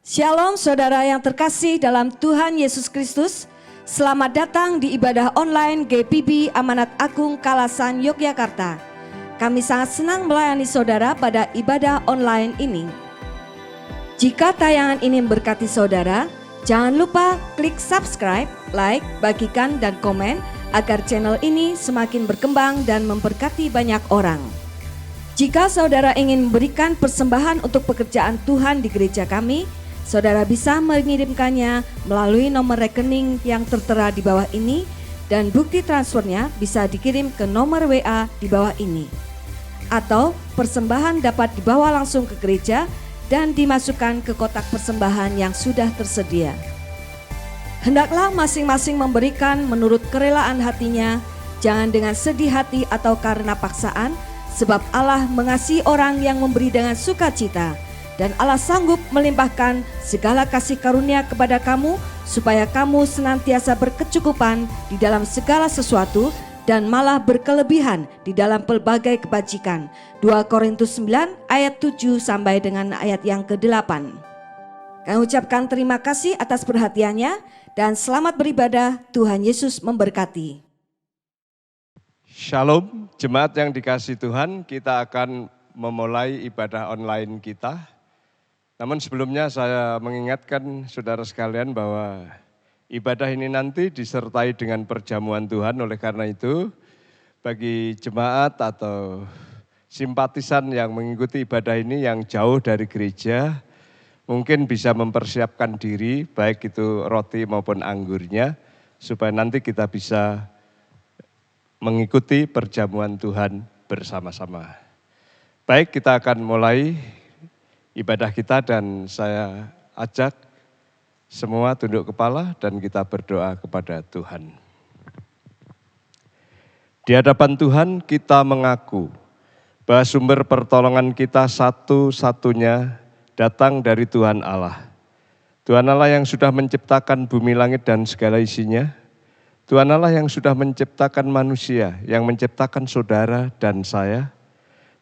Shalom saudara yang terkasih dalam Tuhan Yesus Kristus. Selamat datang di ibadah online GPB Amanat Agung Kalasan Yogyakarta. Kami sangat senang melayani saudara pada ibadah online ini. Jika tayangan ini memberkati saudara, jangan lupa klik subscribe, like, bagikan dan komen agar channel ini semakin berkembang dan memberkati banyak orang. Jika saudara ingin memberikan persembahan untuk pekerjaan Tuhan di gereja kami, saudara bisa mengirimkannya melalui nomor rekening yang tertera di bawah ini dan bukti transfernya bisa dikirim ke nomor WA di bawah ini. Atau persembahan dapat dibawa langsung ke gereja dan dimasukkan ke kotak persembahan yang sudah tersedia. Hendaklah masing-masing memberikan menurut kerelaan hatinya, jangan dengan sedih hati atau karena paksaan, sebab Allah mengasihi orang yang memberi dengan sukacita. Dan Allah sanggup melimpahkan segala kasih karunia kepada kamu, supaya kamu senantiasa berkecukupan di dalam segala sesuatu dan malah berkelebihan di dalam pelbagai kebajikan. 2 Korintus 9 ayat 7 sampai dengan ayat yang ke-8. Kami ucapkan terima kasih atas perhatiannya dan selamat beribadah. Tuhan Yesus memberkati. Shalom, jemaat yang dikasihi Tuhan, kita akan memulai ibadah online kita. Namun sebelumnya saya mengingatkan saudara sekalian bahwa ibadah ini nanti disertai dengan perjamuan Tuhan. Oleh karena itu bagi jemaat atau simpatisan yang mengikuti ibadah ini yang jauh dari gereja, mungkin bisa mempersiapkan diri baik itu roti maupun anggurnya, supaya nanti kita bisa mengikuti perjamuan Tuhan bersama-sama. Baik, kita akan mulai ibadah kita dan saya ajak semua tunduk kepala dan kita berdoa kepada Tuhan. Di hadapan Tuhan kita mengaku bahwa sumber pertolongan kita satu-satunya datang dari Tuhan Allah. Tuhan Allah yang sudah menciptakan bumi langit dan segala isinya. Tuhan Allah yang sudah menciptakan manusia, yang menciptakan saudara dan saya.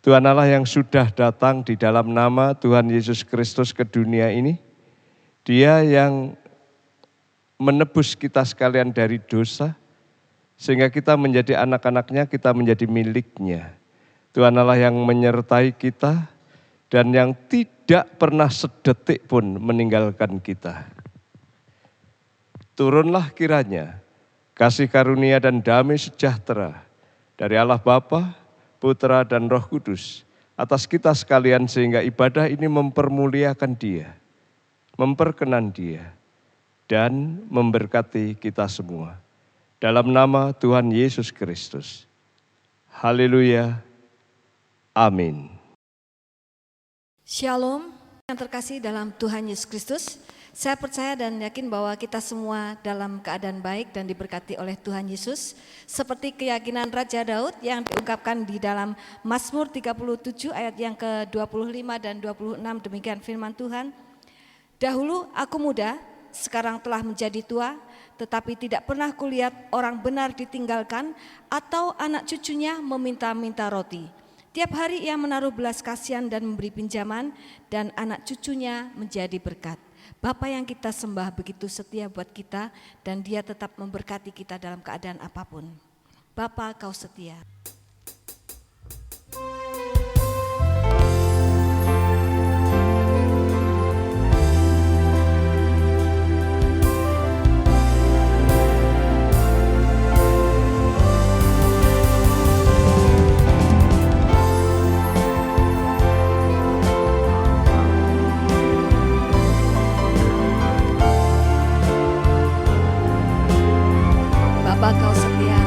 Tuhan Allah yang sudah datang di dalam nama Tuhan Yesus Kristus ke dunia ini. Dia yang menebus kita sekalian dari dosa, sehingga kita menjadi anak-anaknya, kita menjadi miliknya. Tuhan Allah yang menyertai kita dan yang tidak pernah sedetik pun meninggalkan kita. Turunlah kiranya kasih karunia dan damai sejahtera dari Allah Bapa, Putra dan Roh Kudus atas kita sekalian, sehingga ibadah ini mempermuliakan Dia, memperkenan Dia, dan memberkati kita semua. Dalam nama Tuhan Yesus Kristus. Haleluya. Amin. Shalom yang terkasih dalam Tuhan Yesus Kristus. Saya percaya dan yakin bahwa kita semua dalam keadaan baik dan diberkati oleh Tuhan Yesus. Seperti keyakinan Raja Daud yang diungkapkan di dalam Mazmur 37 ayat yang ke-25 dan 26, demikian firman Tuhan. Dahulu aku muda, sekarang telah menjadi tua, tetapi tidak pernah kulihat orang benar ditinggalkan atau anak cucunya meminta-minta roti. Tiap hari ia menaruh belas kasihan dan memberi pinjaman, dan anak cucunya menjadi berkat. Bapa yang kita sembah begitu setia buat kita dan Dia tetap memberkati kita dalam keadaan apapun. Bapa, Kau setia. Bapa, Kau setia.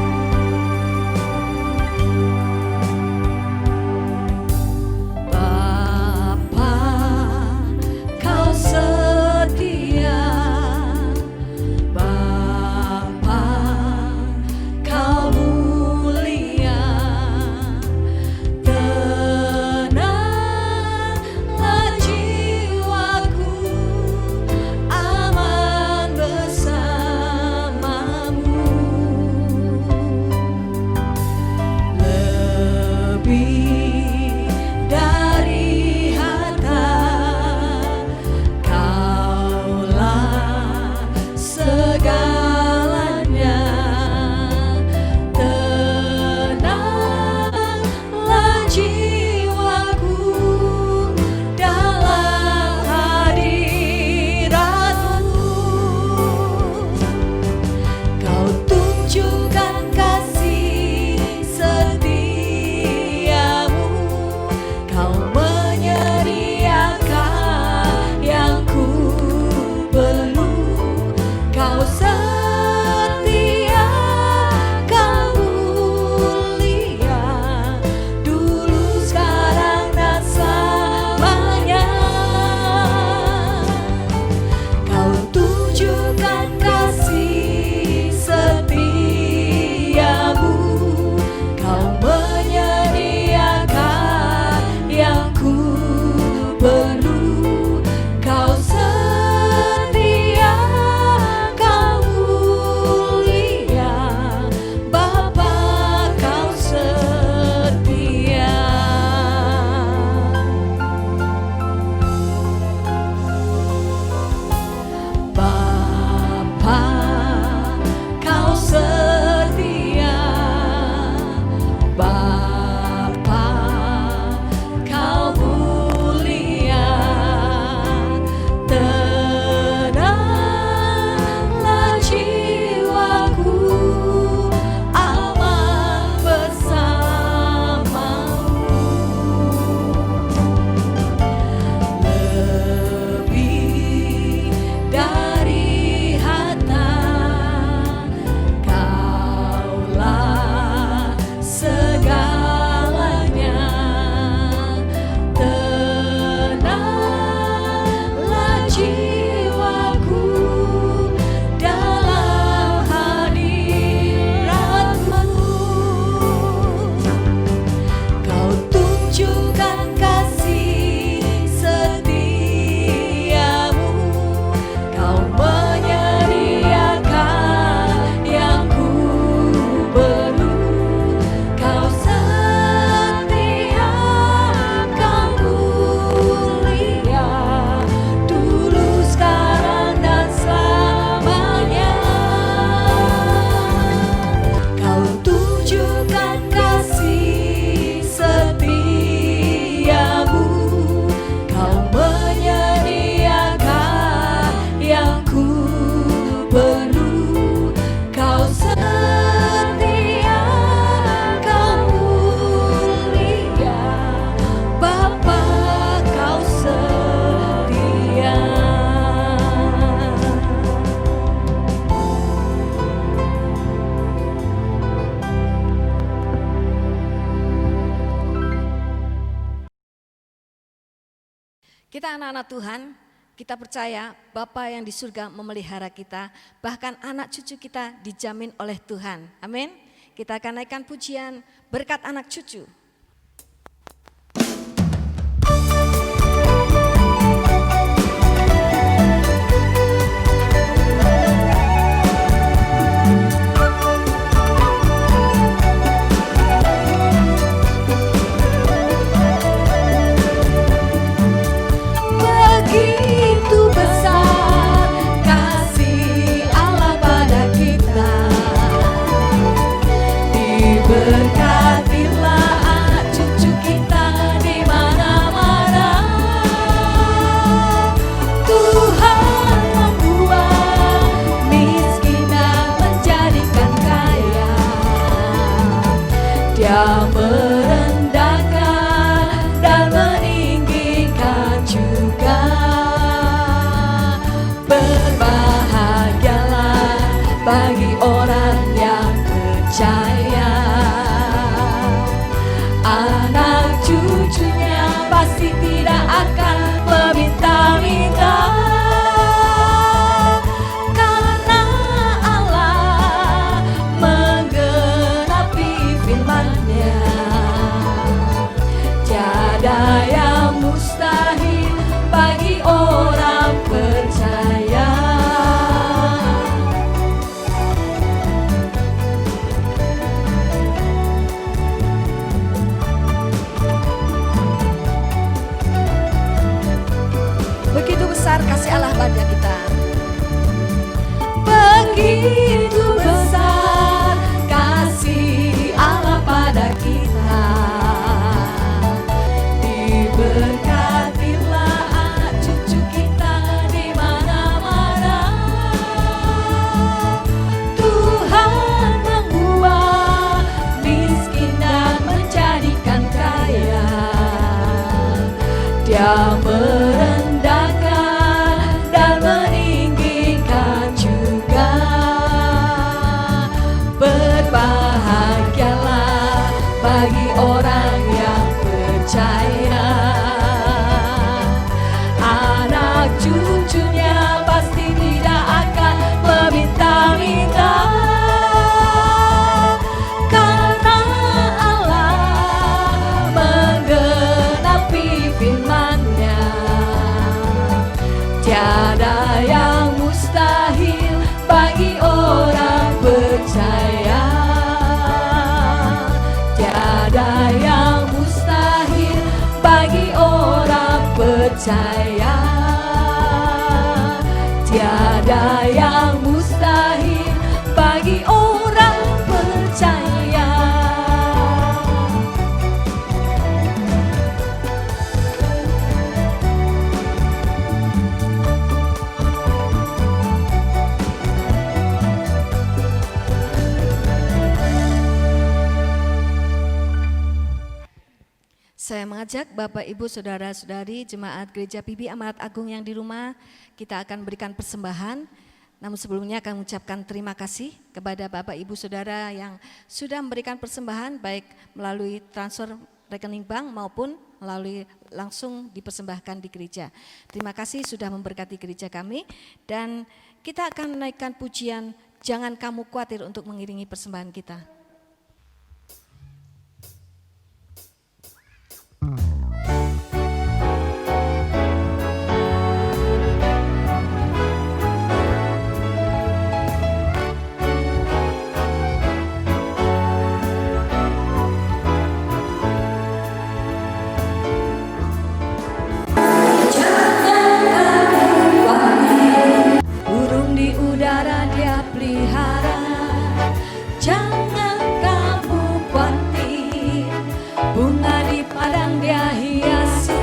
Kita anak-anak Tuhan, kita percaya Bapa yang di surga memelihara kita, bahkan anak cucu kita dijamin oleh Tuhan. Amin. Kita akan naikkan pujian berkat anak cucu. Berkatilah anak cucu kita di mana-mana. Tuhan membuat miskin dan menjadikan kaya. Dia merendahkan dan meninggikan juga. Berbahagialah bagi orang yang percaya. Anak cucunya pasti tidak akan meminta-minta, karena Allah menggenapi firman-Nya. Tiada yang mustahil bagi orang percaya. Begitu besar kasih Allah pada kita. Begitu besar kasih Allah pada kita. Diberkatilah anak cucu kita di mana-mana. Tuhan membuat miskin dan menjadikan kaya. Dia merendahkan dan meninggikan juga. Berbahagialah bagi orang yang percaya. Anak cucunya pasti tidak akan meminta-minta, karena Allah menggenapi firman-Nya. Tiada yang mustahil bagi orang percaya. Tiada yang mustahil bagi orang percaya. Tiada yang mustahil bagi orang percaya. Saya mengajak Bapak, Ibu, Saudara-saudari Jemaat Gereja PB Amanat Agung yang di rumah, kita akan berikan persembahan. Namun sebelumnya akan mengucapkan terima kasih kepada Bapak, Ibu, Saudara yang sudah memberikan persembahan baik melalui transfer rekening bank maupun melalui langsung dipersembahkan di gereja. Terima kasih sudah memberkati gereja kami, dan kita akan menaikkan pujian Jangan Kamu Khawatir untuk mengiringi persembahan kita. Burung di udara Dia pelihara. Jangan kamu khawatir. Bunga di padang Dia hiasi.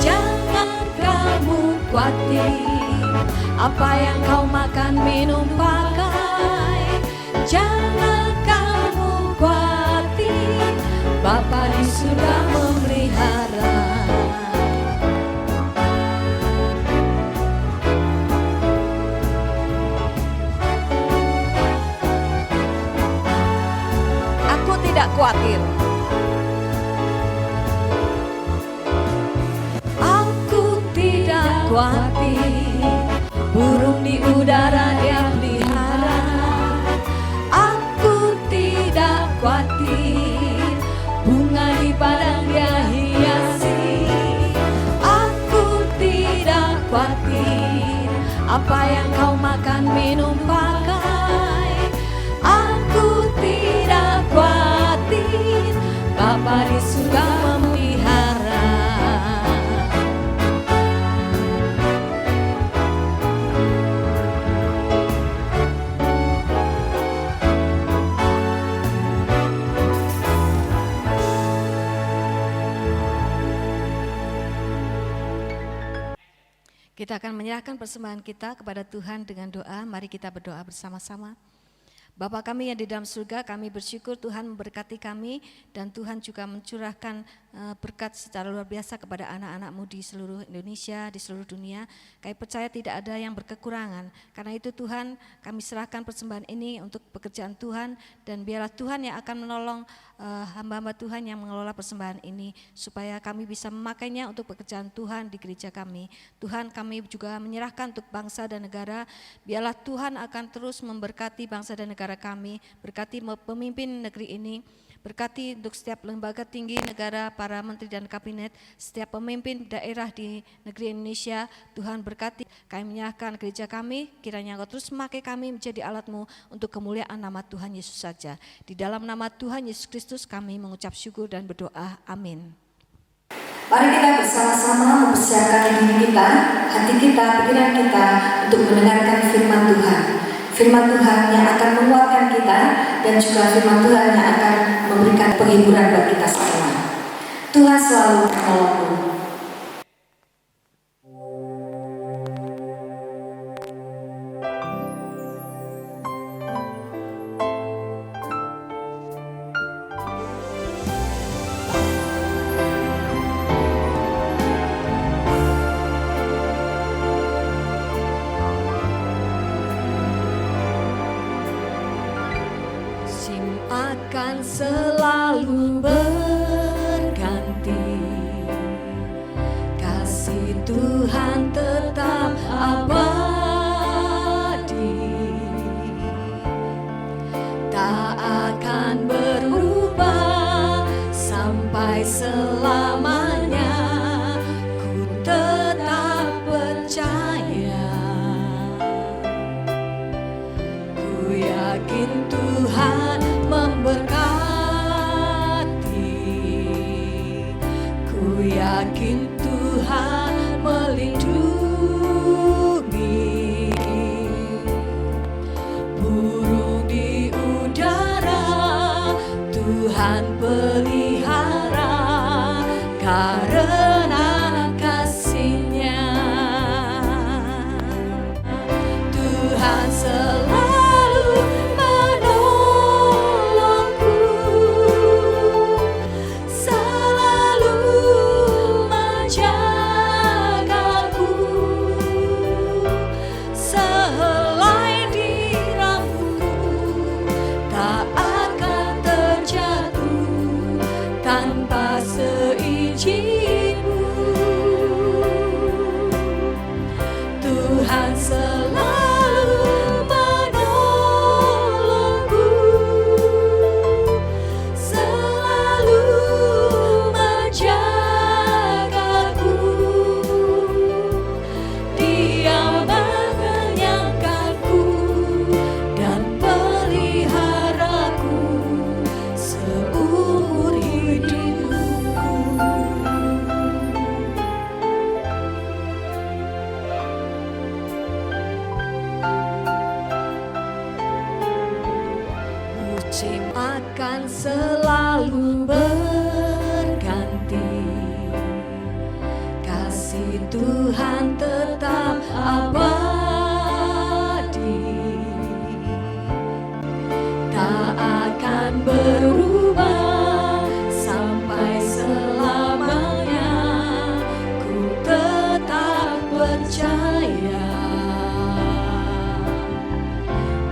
Jangan kamu khawatir. Apa yang kau makan, minum, pakai. Jangan kamu khawatir. Bapa di surga memelihara. Tidak khawatir. Aku kuatir, burung di udara dia pelihara. Aku tidak khawatir, bunga di padang dia hiasi. Aku tidak khawatir, apa yang kau makan, minum, pakai. Aku tidak khawatir, Bapa di surga memelihara. Kita akan menyerahkan persembahan kita kepada Tuhan dengan doa. Mari kita berdoa bersama-sama. Bapa kami yang di dalam surga, kami bersyukur Tuhan memberkati kami dan Tuhan juga mencurahkan berkat secara luar biasa kepada anak-anak-Mu di seluruh Indonesia, di seluruh dunia. Kami percaya tidak ada yang berkekurangan. Karena itu Tuhan, kami serahkan persembahan ini untuk pekerjaan Tuhan dan biarlah Tuhan yang akan menolong hamba-hamba Tuhan yang mengelola persembahan ini supaya kami bisa memakainya untuk pekerjaan Tuhan di gereja kami. Tuhan, kami juga menyerahkan untuk bangsa dan negara. Biarlah Tuhan akan terus memberkati bangsa dan negara kami, berkati pemimpin negeri ini, berkati untuk setiap lembaga tinggi negara, para menteri dan kabinet, setiap pemimpin daerah di negeri Indonesia. Tuhan berkati, kami menyerahkan gereja kami, kiranya Engkau terus memakai kami menjadi alat-Mu untuk kemuliaan nama Tuhan Yesus saja. Di dalam nama Tuhan Yesus Kristus kami mengucap syukur dan berdoa. Amin. Mari kita bersama-sama mempersiapkan diri kita, hati kita, pikiran kita untuk mendengarkan firman Tuhan. Firman Tuhan yang akan menguatkan kita dan juga firman Tuhan yang akan memberikan penghiburan buat kita semua. Tuhan selalu menolongmu. Akan selalu berganti, kasih Tuhan tetap abadi, tak akan berubah sampai selamanya. Ku tetap percaya, ku yakin Tuhan memberkati, ku yakin Tuhan melindungi. Burung di udara Tuhan pelihara karena kasih-Nya. Tuhan selalu menolongku, selalu menjagaku. Sehelai di rambutku tak akan terjatuh tanpa seizin-Mu. Tuhan selalu menolongku, selalu menjagaku. Dia mengenyangkanku dan peliharaku seumur hidupku. Musim akan selalu berganti, kasih Tuhan tetap abadi, tak akan berubah sampai selamanya. Ku tetap percaya,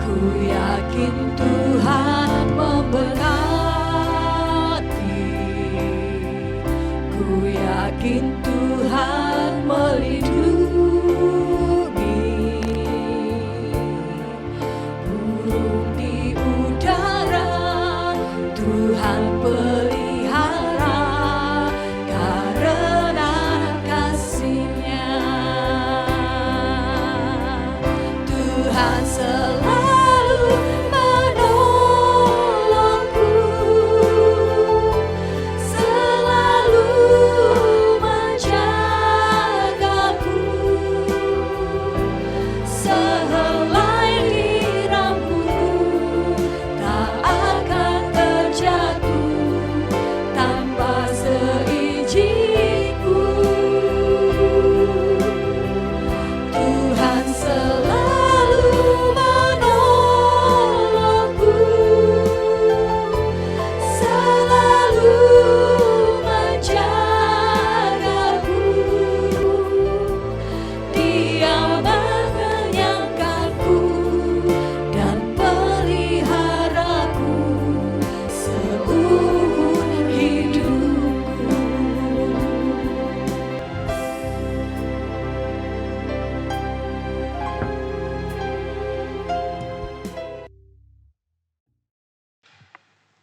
ku yakin Tuhan memberkati, ku yakin Tuhan melindungi.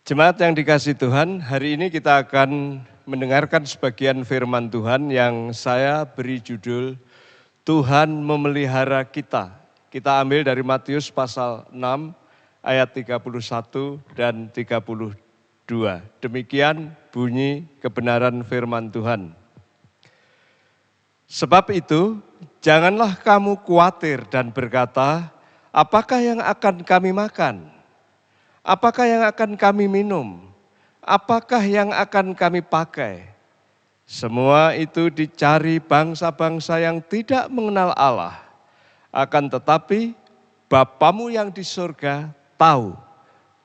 Jemaat yang dikasihi Tuhan, hari ini kita akan mendengarkan sebagian firman Tuhan yang saya beri judul Tuhan memelihara kita. Kita ambil dari Matius pasal 6 ayat 31 dan 32. Demikian bunyi kebenaran firman Tuhan. Sebab itu, janganlah kamu khawatir dan berkata, apakah yang akan kami makan? Apakah yang akan kami minum? Apakah yang akan kami pakai? Semua itu dicari bangsa-bangsa yang tidak mengenal Allah. Akan tetapi Bapamu yang di surga tahu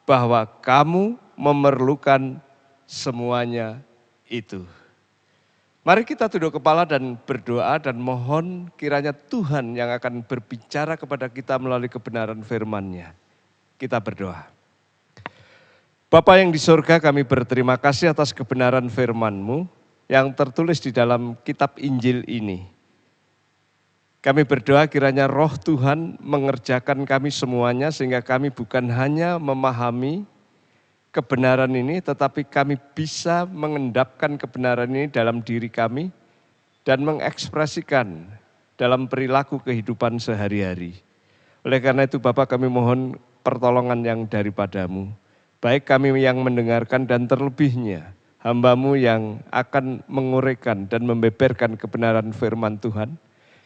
bahwa kamu memerlukan semuanya itu. Mari kita tunduk kepala dan berdoa dan mohon kiranya Tuhan yang akan berbicara kepada kita melalui kebenaran firman-Nya. Kita berdoa. Bapa yang di surga, kami berterima kasih atas kebenaran firman-Mu yang tertulis di dalam kitab Injil ini. Kami berdoa kiranya roh Tuhan mengerjakan kami semuanya sehingga kami bukan hanya memahami kebenaran ini, tetapi kami bisa mengendapkan kebenaran ini dalam diri kami dan mengekspresikan dalam perilaku kehidupan sehari-hari. Oleh karena itu Bapak, kami mohon pertolongan yang daripada-Mu. Baik kami yang mendengarkan dan terlebihnya hamba-Mu yang akan menguraikan dan membeberkan kebenaran firman Tuhan.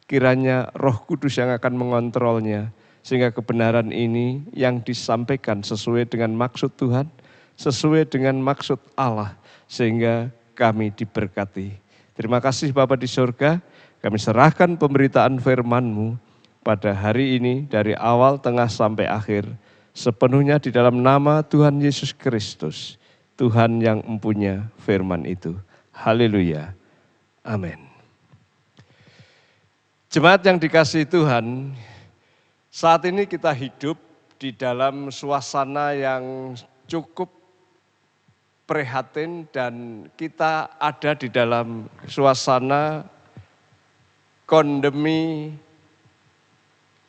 Kiranya Roh Kudus yang akan mengontrolnya sehingga kebenaran ini yang disampaikan sesuai dengan maksud Tuhan, sesuai dengan maksud Allah sehingga kami diberkati. Terima kasih Bapa di surga, kami serahkan pemberitaan firman-Mu pada hari ini dari awal, tengah sampai akhir. Sepenuhnya di dalam nama Tuhan Yesus Kristus, Tuhan yang mempunyai firman itu. Haleluya. Amin. Jemaat yang dikasihi Tuhan, saat ini kita hidup di dalam suasana yang cukup prihatin dan kita ada di dalam suasana pandemi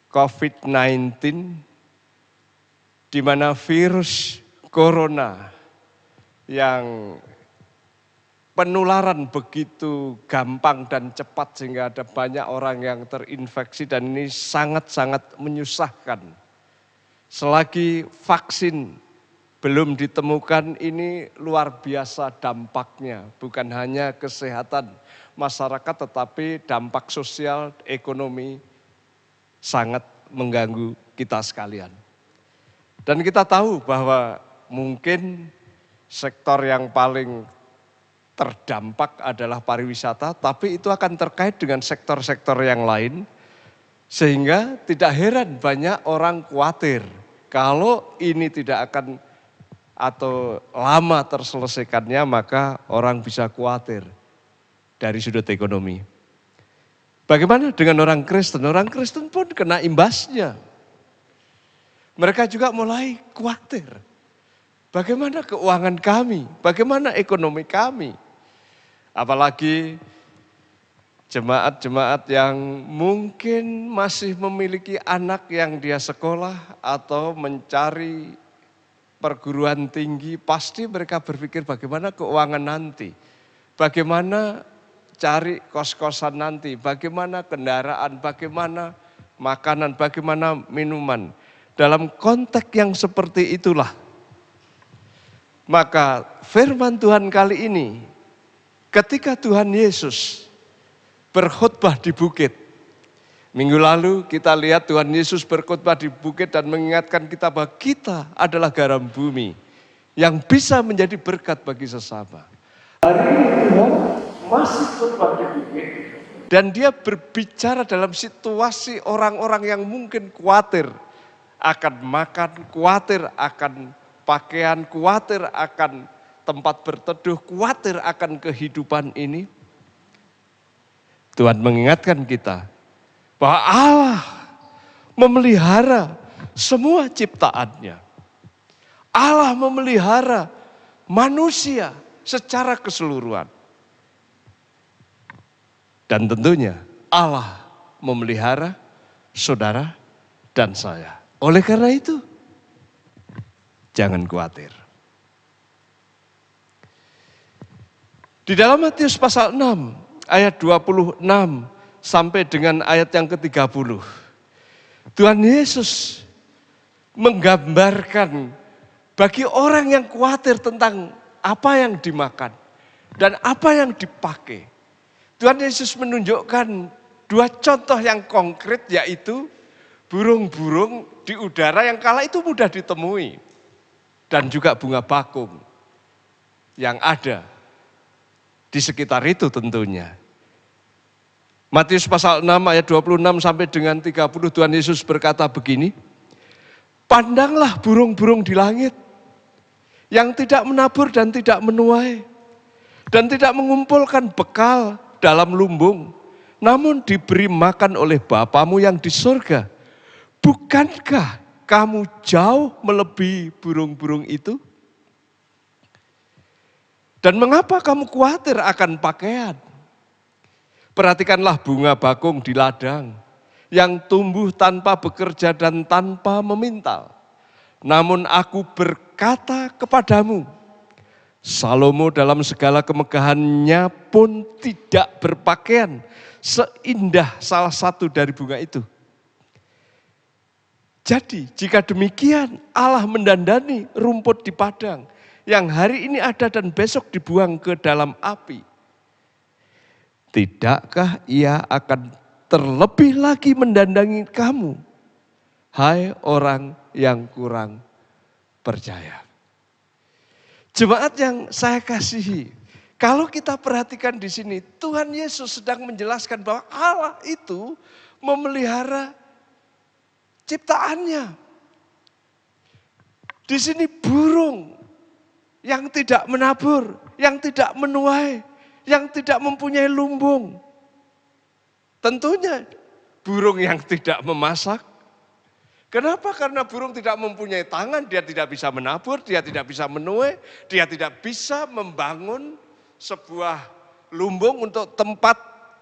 COVID-19, di mana virus corona yang penularan begitu gampang dan cepat sehingga ada banyak orang yang terinfeksi dan ini sangat-sangat menyusahkan. Selagi vaksin belum ditemukan, ini luar biasa dampaknya, bukan hanya kesehatan masyarakat tetapi dampak sosial, ekonomi sangat mengganggu kita sekalian. Dan kita tahu bahwa mungkin sektor yang paling terdampak adalah pariwisata, tapi itu akan terkait dengan sektor-sektor yang lain, sehingga tidak heran banyak orang khawatir kalau ini tidak akan atau lama terselesaikannya, maka orang bisa khawatir dari sudut ekonomi. Bagaimana dengan orang Kristen? Orang Kristen pun kena imbasnya. Mereka juga mulai khawatir. Bagaimana keuangan kami? Bagaimana ekonomi kami? Apalagi jemaat-jemaat yang mungkin masih memiliki anak yang dia sekolah atau mencari perguruan tinggi, pasti mereka berpikir bagaimana keuangan nanti? Bagaimana cari kos-kosan nanti? Bagaimana kendaraan? Bagaimana makanan? Bagaimana minuman? Dalam konteks yang seperti itulah, maka firman Tuhan kali ini, ketika Tuhan Yesus berkhotbah di bukit, minggu lalu kita lihat Tuhan Yesus berkhotbah di bukit dan mengingatkan kita bahwa kita adalah garam bumi yang bisa menjadi berkat bagi sesama. Hari ini Tuhan masih khotbah di bukit dan dia berbicara dalam situasi orang-orang yang mungkin khawatir akan makan, khawatir akan pakaian, khawatir akan tempat berteduh, khawatir akan kehidupan ini. Tuhan mengingatkan kita bahwa Allah memelihara semua ciptaannya. Allah memelihara manusia secara keseluruhan. Dan tentunya Allah memelihara saudara dan saya. Oleh karena itu, jangan khawatir. Di dalam Matius pasal 6 ayat 26 sampai dengan ayat yang ke-30. Tuhan Yesus menggambarkan bagi orang yang khawatir tentang apa yang dimakan dan apa yang dipakai. Tuhan Yesus menunjukkan dua contoh yang konkret, yaitu burung-burung di udara yang kala itu mudah ditemui dan juga bunga bakung yang ada di sekitar itu tentunya. Matius pasal 6 ayat 26 sampai dengan 30, Tuhan Yesus berkata begini, "Pandanglah burung-burung di langit yang tidak menabur dan tidak menuai dan tidak mengumpulkan bekal dalam lumbung, namun diberi makan oleh Bapamu yang di surga. Bukankah kamu jauh melebihi burung-burung itu? Dan mengapa kamu khawatir akan pakaian? Perhatikanlah bunga bakung di ladang yang tumbuh tanpa bekerja dan tanpa memintal. Namun aku berkata kepadamu, Salomo dalam segala kemegahannya pun tidak berpakaian seindah salah satu dari bunga itu. Jadi jika demikian Allah mendandani rumput di padang yang hari ini ada dan besok dibuang ke dalam api. Tidakkah ia akan terlebih lagi mendandangi kamu, hai orang yang kurang percaya?" Jemaat yang saya kasihi, kalau kita perhatikan di sini, Tuhan Yesus sedang menjelaskan bahwa Allah itu memelihara ciptaannya. Di sini burung yang tidak menabur, yang tidak menuai, yang tidak mempunyai lumbung. Tentunya burung yang tidak memasak. Kenapa? Karena burung tidak mempunyai tangan, dia tidak bisa menabur, dia tidak bisa menuai, dia tidak bisa membangun sebuah lumbung untuk tempat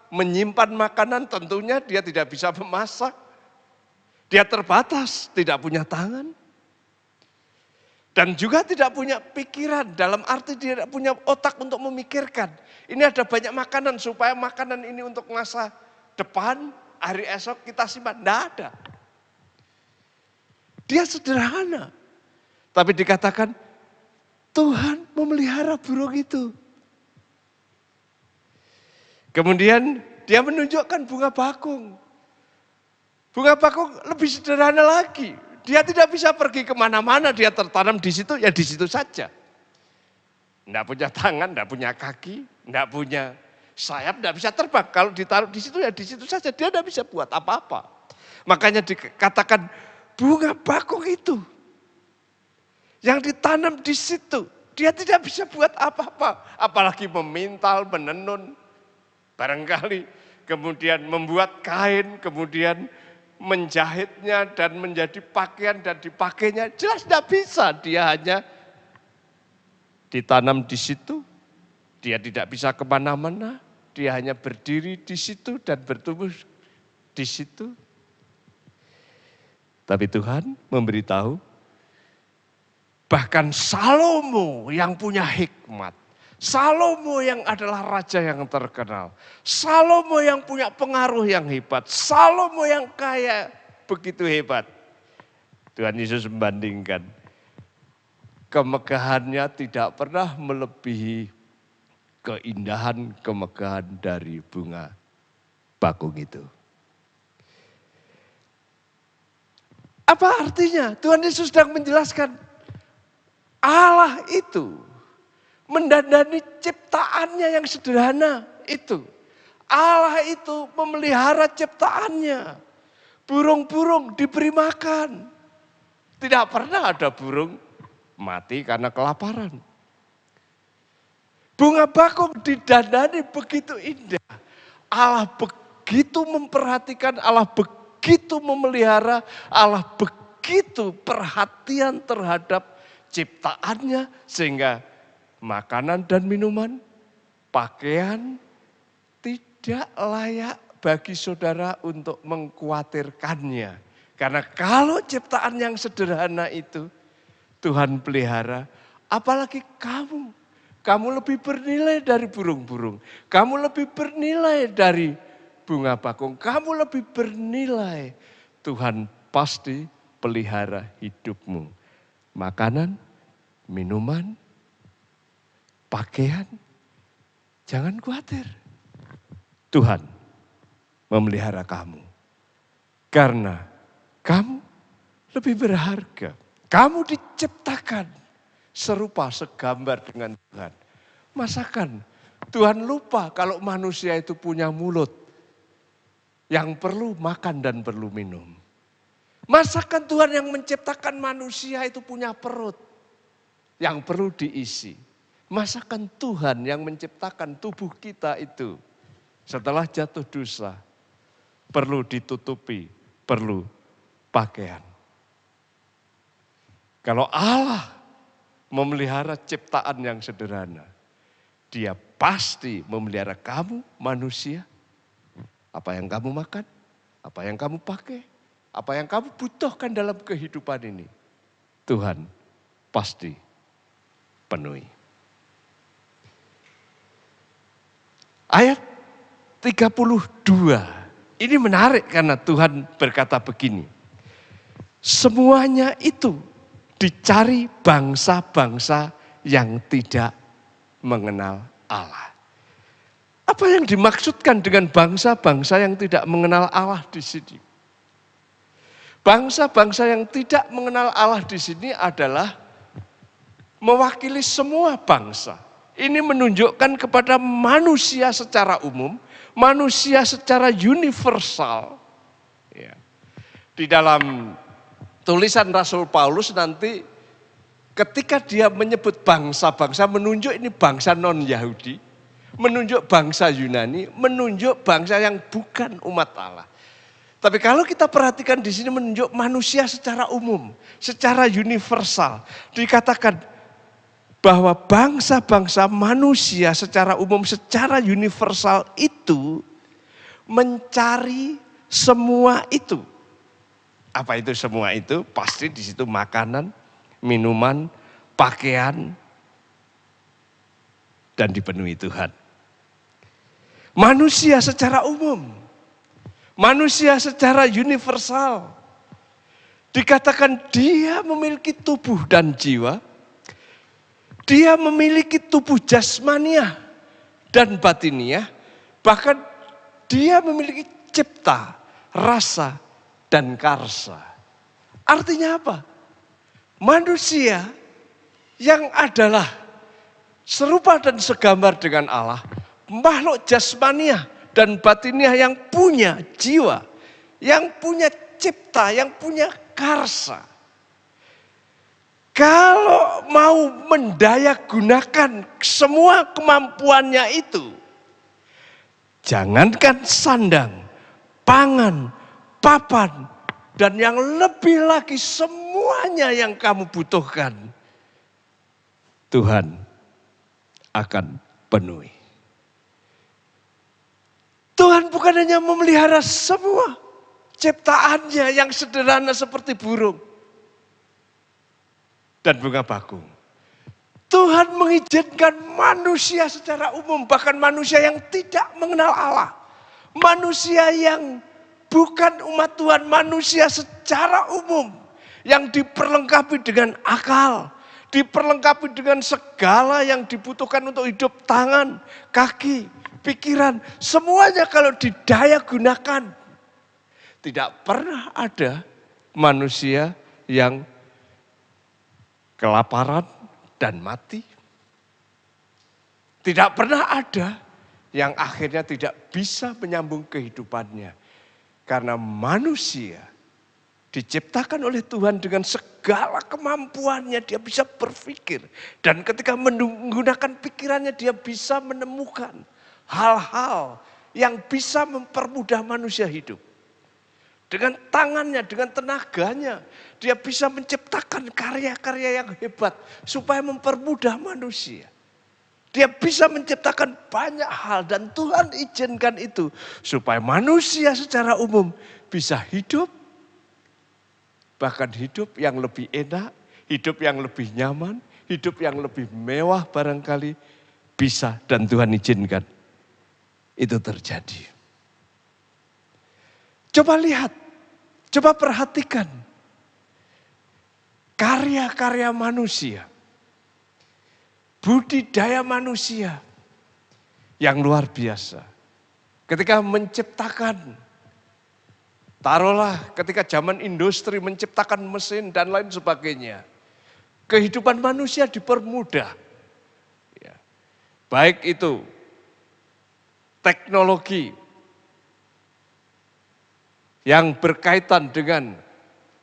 menyimpan makanan, tentunya dia tidak bisa memasak. Dia terbatas, tidak punya tangan. Dan juga tidak punya pikiran, dalam arti dia tidak punya otak untuk memikirkan. Ini ada banyak makanan, supaya makanan ini untuk masa depan, hari esok kita simpan. Tidak ada. Dia sederhana. Tapi dikatakan, Tuhan memelihara burung itu. Kemudian dia menunjukkan bunga bakung. Bunga bakung lebih sederhana lagi. Dia tidak bisa pergi kemana-mana, dia tertanam di situ, ya di situ saja. Tidak punya tangan, tidak punya kaki, tidak punya sayap, tidak bisa terbang. Kalau ditaruh di situ, ya di situ saja. Dia tidak bisa buat apa-apa. Makanya dikatakan bunga bakung itu yang ditanam di situ, dia tidak bisa buat apa-apa. Apalagi memintal, menenun, barangkali kemudian membuat kain, kemudian menjahitnya dan menjadi pakaian dan dipakainya, jelas tidak bisa. Dia hanya ditanam di situ, dia tidak bisa kemana-mana, dia hanya berdiri di situ dan bertumbuh di situ. Tapi Tuhan memberitahu, bahkan Salomo yang punya hikmat, Salomo yang adalah raja yang terkenal, Salomo yang punya pengaruh yang hebat, Salomo yang kaya begitu hebat. Tuhan Yesus membandingkan, kemegahannya tidak pernah melebihi keindahan kemegahan dari bunga bakung itu. Apa artinya? Tuhan Yesus sedang menjelaskan, Allah itu mendandani ciptaannya yang sederhana itu. Allah itu memelihara ciptaannya. Burung-burung diberi makan. Tidak pernah ada burung mati karena kelaparan. Bunga bakung didandani begitu indah. Allah begitu memperhatikan, Allah begitu memelihara, Allah begitu perhatian terhadap ciptaannya, sehingga makanan dan minuman, pakaian tidak layak bagi saudara untuk mengkhawatirkannya. Karena kalau ciptaan yang sederhana itu Tuhan pelihara, apalagi kamu. Kamu lebih bernilai dari burung-burung. Kamu lebih bernilai dari bunga bakung. Kamu lebih bernilai. Tuhan pasti pelihara hidupmu. Makanan, minuman, pakaian. Jangan khawatir. Tuhan memelihara kamu. Karena kamu lebih berharga. Kamu diciptakan serupa segambar dengan Tuhan. Masakan Tuhan lupa kalau manusia itu punya mulut yang perlu makan dan perlu minum. Masakan Tuhan yang menciptakan manusia itu punya perut yang perlu diisi. Masakan Tuhan yang menciptakan tubuh kita itu setelah jatuh dosa perlu ditutupi, perlu pakaian. Kalau Allah memelihara ciptaan yang sederhana, Dia pasti memelihara kamu manusia. Apa yang kamu makan, apa yang kamu pakai, apa yang kamu butuhkan dalam kehidupan ini, Tuhan pasti penuhi. Ayat 32, ini menarik karena Tuhan berkata begini, semuanya itu dicari bangsa-bangsa yang tidak mengenal Allah. Apa yang dimaksudkan dengan bangsa-bangsa yang tidak mengenal Allah di sini? Bangsa-bangsa yang tidak mengenal Allah di sini adalah mewakili semua bangsa. Ini menunjukkan kepada manusia secara umum, manusia secara universal. Ya. Di dalam tulisan Rasul Paulus nanti ketika dia menyebut bangsa-bangsa, menunjuk ini bangsa non-Yahudi, menunjuk bangsa Yunani, menunjuk bangsa yang bukan umat Allah. Tapi kalau kita perhatikan di sini menunjuk manusia secara umum, secara universal. Dikatakan bahwa bangsa-bangsa manusia secara umum, secara universal itu mencari semua itu. Apa itu semua itu? Pasti di situ makanan, minuman, pakaian, dan dipenuhi Tuhan. Manusia secara umum, manusia secara universal, dikatakan dia memiliki tubuh dan jiwa, dia memiliki tubuh jasmaniah dan batiniah, bahkan dia memiliki cipta, rasa, dan karsa. Artinya apa? Manusia yang adalah serupa dan segambar dengan Allah, makhluk jasmaniah dan batiniah yang punya jiwa, yang punya cipta, yang punya karsa. Kalau mau mendayagunakan semua kemampuannya itu, jangankan sandang, pangan, papan, dan yang lebih lagi semuanya yang kamu butuhkan, Tuhan akan penuhi. Tuhan bukan hanya memelihara semua ciptaannya yang sederhana seperti burung dan bunga bakung. Tuhan mengizinkan manusia secara umum, bahkan manusia yang tidak mengenal Allah, manusia yang bukan umat Tuhan, manusia secara umum yang diperlengkapi dengan akal, diperlengkapi dengan segala yang dibutuhkan untuk hidup, tangan, kaki, pikiran, semuanya kalau didaya gunakan. Tidak pernah ada manusia yang kelaparan dan mati. Tidak pernah ada yang akhirnya tidak bisa menyambung kehidupannya. Karena manusia diciptakan oleh Tuhan dengan segala kemampuannya, dia bisa berpikir. Dan ketika menggunakan pikirannya, dia bisa menemukan hal-hal yang bisa mempermudah manusia hidup. Dengan tangannya, dengan tenaganya, dia bisa menciptakan karya-karya yang hebat supaya mempermudah manusia. Dia bisa menciptakan banyak hal dan Tuhan izinkan itu supaya manusia secara umum bisa hidup, bahkan hidup yang lebih enak, hidup yang lebih nyaman, hidup yang lebih mewah barangkali bisa dan Tuhan izinkan itu terjadi. Coba lihat, coba perhatikan karya-karya manusia, budidaya manusia yang luar biasa. Ketika menciptakan, taruhlah ketika zaman industri menciptakan mesin dan lain sebagainya, kehidupan manusia dipermudah. Ya. Baik itu teknologi yang berkaitan dengan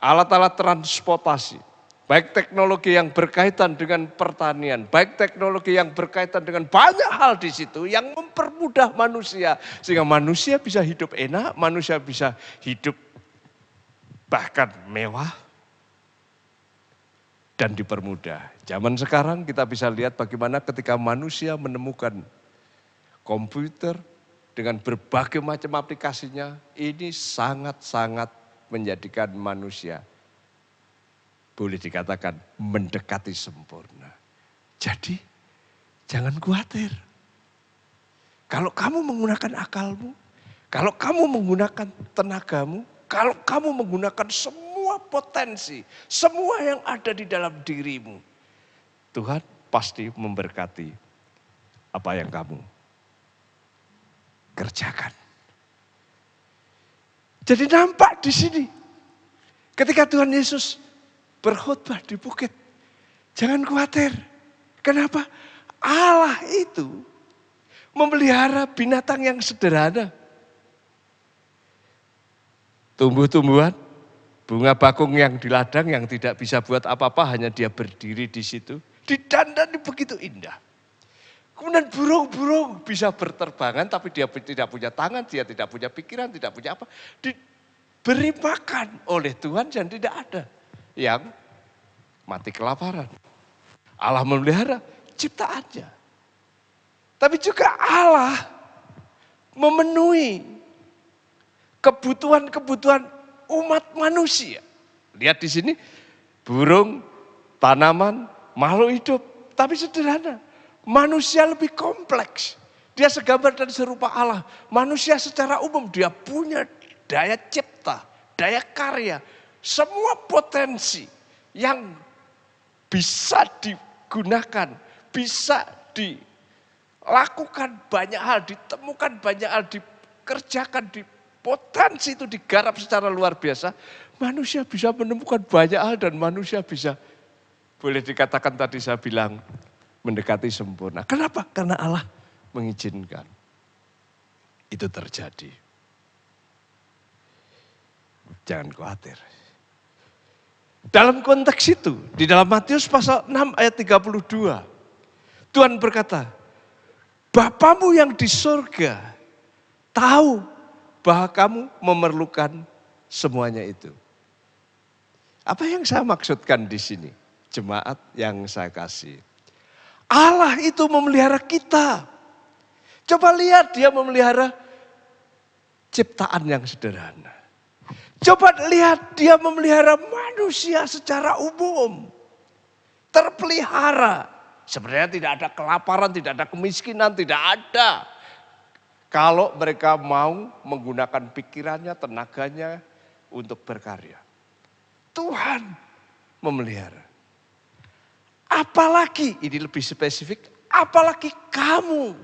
alat-alat transportasi, baik teknologi yang berkaitan dengan pertanian, baik teknologi yang berkaitan dengan banyak hal di situ yang mempermudah manusia. Sehingga manusia bisa hidup enak, manusia bisa hidup bahkan mewah dan dipermudah. Zaman sekarang kita bisa lihat bagaimana ketika manusia menemukan komputer dengan berbagai macam aplikasinya, ini sangat-sangat menjadikan manusia boleh dikatakan mendekati sempurna. Jadi jangan khawatir. Kalau kamu menggunakan akalmu, kalau kamu menggunakan tenagamu, kalau kamu menggunakan semua potensi, semua yang ada di dalam dirimu, Tuhan pasti memberkati apa yang kamu kerjakan. Jadi nampak di sini ketika Tuhan Yesus berkhotbah di bukit, jangan khawatir. Kenapa? Allah itu memelihara binatang yang sederhana. Tumbuh-tumbuhan, bunga bakung yang di ladang yang tidak bisa buat apa-apa, hanya dia berdiri di situ, didandani begitu indah. Kemudian burung-burung bisa berterbangan tapi dia tidak punya tangan, dia tidak punya pikiran, tidak punya apa. Diberi makan oleh Tuhan dan tidak ada yang mati kelaparan. Allah memelihara ciptaannya. Tapi juga Allah memenuhi kebutuhan-kebutuhan umat manusia. Lihat di sini burung, tanaman, makhluk hidup, tapi sederhana. Manusia lebih kompleks. Dia segambar dan serupa Allah. Manusia secara umum dia punya daya cipta, daya karya. Semua potensi yang bisa digunakan, bisa dilakukan banyak hal, ditemukan banyak hal, dikerjakan, potensi itu digarap secara luar biasa. Manusia bisa menemukan banyak hal dan manusia bisa, boleh dikatakan tadi saya bilang, mendekati sempurna. Kenapa? Karena Allah mengizinkan itu terjadi. Jangan khawatir. Dalam konteks itu, di dalam Matius pasal 6 ayat 32, Tuhan berkata, Bapamu yang di surga tahu bahwa kamu memerlukan semuanya itu. Apa yang saya maksudkan di sini? Jemaat yang saya kasih. Allah itu memelihara kita. Coba lihat dia memelihara ciptaan yang sederhana. Coba lihat dia memelihara manusia secara umum. Terpelihara. Sebenarnya tidak ada kelaparan, tidak ada kemiskinan, tidak ada. Kalau mereka mau menggunakan pikirannya, tenaganya untuk berkarya. Tuhan memelihara. Apalagi, ini lebih spesifik, apalagi kamu.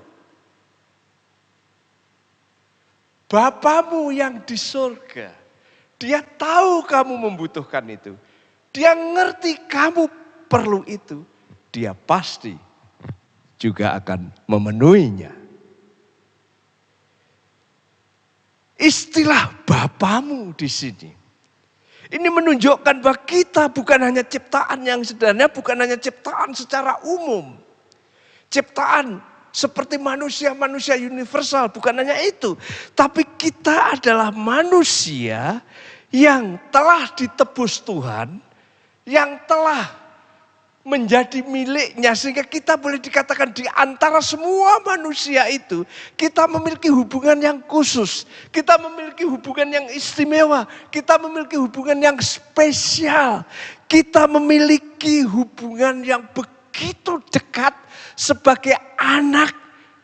Bapamu yang di surga, dia tahu kamu membutuhkan itu. Dia ngerti kamu perlu itu. Dia pasti juga akan memenuhinya. Istilah Bapamu di sini. Ini menunjukkan bahwa kita bukan hanya ciptaan yang sederhana, bukan hanya ciptaan secara umum. Ciptaan seperti manusia-manusia universal, bukan hanya itu. Tapi kita adalah manusia yang telah ditebus Tuhan, yang telah menjadi miliknya. Sehingga kita boleh dikatakan di antara semua manusia itu, kita memiliki hubungan yang khusus. Kita memiliki hubungan yang istimewa. Kita memiliki hubungan yang spesial. Kita memiliki hubungan yang begitu begitu dekat sebagai anak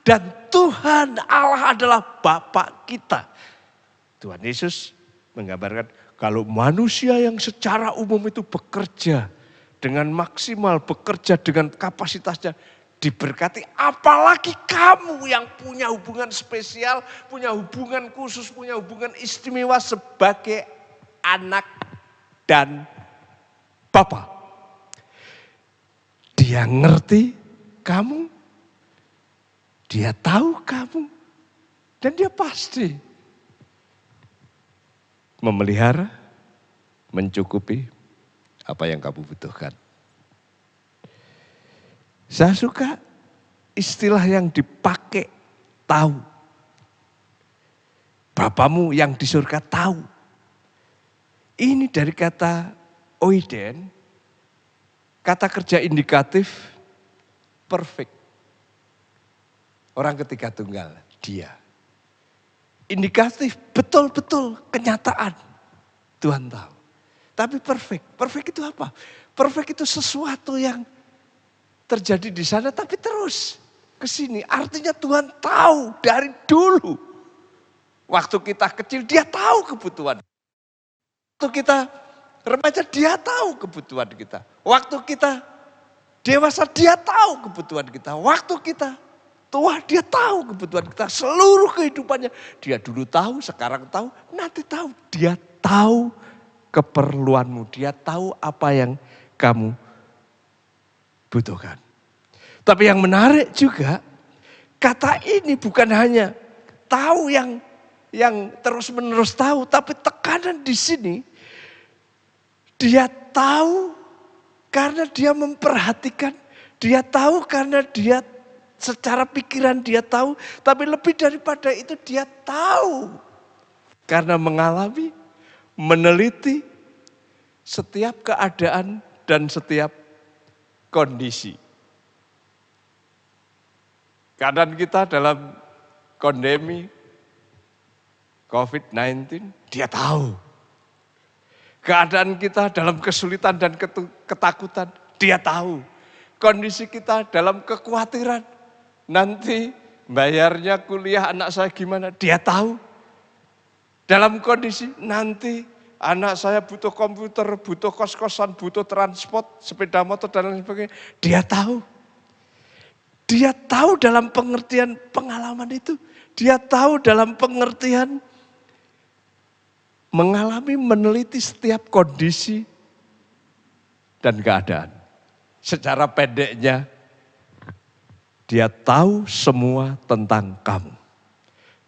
dan Tuhan Allah adalah Bapa kita. Tuhan Yesus menggambarkan kalau manusia yang secara umum itu bekerja dengan maksimal, bekerja dengan kapasitasnya diberkati, apalagi kamu yang punya hubungan spesial, punya hubungan khusus, punya hubungan istimewa sebagai anak dan Bapa. Dia ngerti kamu, dia tahu kamu, dan dia pasti memelihara, mencukupi apa yang kamu butuhkan. Saya suka istilah yang dipakai tahu. Bapamu yang di surga tahu. Ini dari kata oiden, kata kerja indikatif perfect. Orang ketiga tunggal, dia. Indikatif betul-betul kenyataan. Tuhan tahu. Tapi perfect. Perfect itu apa? Perfect itu sesuatu yang terjadi di sana tapi terus ke sini. Artinya Tuhan tahu dari dulu. Waktu kita kecil dia tahu kebutuhan. Waktu kita remaja dia tahu kebutuhan kita. Waktu kita dewasa dia tahu kebutuhan kita. Waktu kita tua dia tahu kebutuhan kita. Seluruh kehidupannya dia dulu tahu, sekarang tahu, nanti tahu. Dia tahu keperluanmu. Dia tahu apa yang kamu butuhkan. Tapi yang menarik juga, kata ini bukan hanya tahu yang terus menerus tahu, tapi tekanan di sini, dia tahu karena dia memperhatikan, dia tahu karena dia secara pikiran dia tahu, tapi lebih daripada itu dia tahu karena mengalami, meneliti setiap keadaan dan setiap kondisi. Keadaan kita dalam pandemi COVID-19, dia tahu. Keadaan kita dalam kesulitan dan ketakutan, dia tahu. Kondisi kita dalam kekhawatiran, nanti bayarnya kuliah anak saya gimana, dia tahu. Dalam kondisi nanti anak saya butuh komputer, butuh kos-kosan, butuh transport, sepeda motor dan lain sebagainya. Dia tahu. Dia tahu dalam pengertian pengalaman itu. Dia tahu dalam pengertian mengalami, meneliti setiap kondisi dan keadaan. Secara pendeknya, dia tahu semua tentang kamu.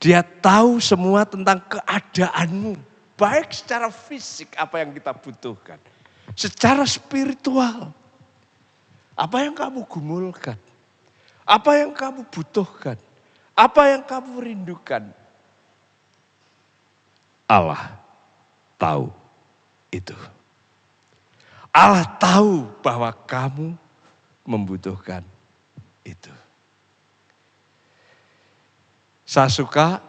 Dia tahu semua tentang keadaanmu. Baik secara fisik apa yang kita butuhkan. Secara spiritual. Apa yang kamu gumulkan. Apa yang kamu butuhkan. Apa yang kamu rindukan. Allah tahu itu. Allah tahu bahwa kamu membutuhkan itu. Saya suka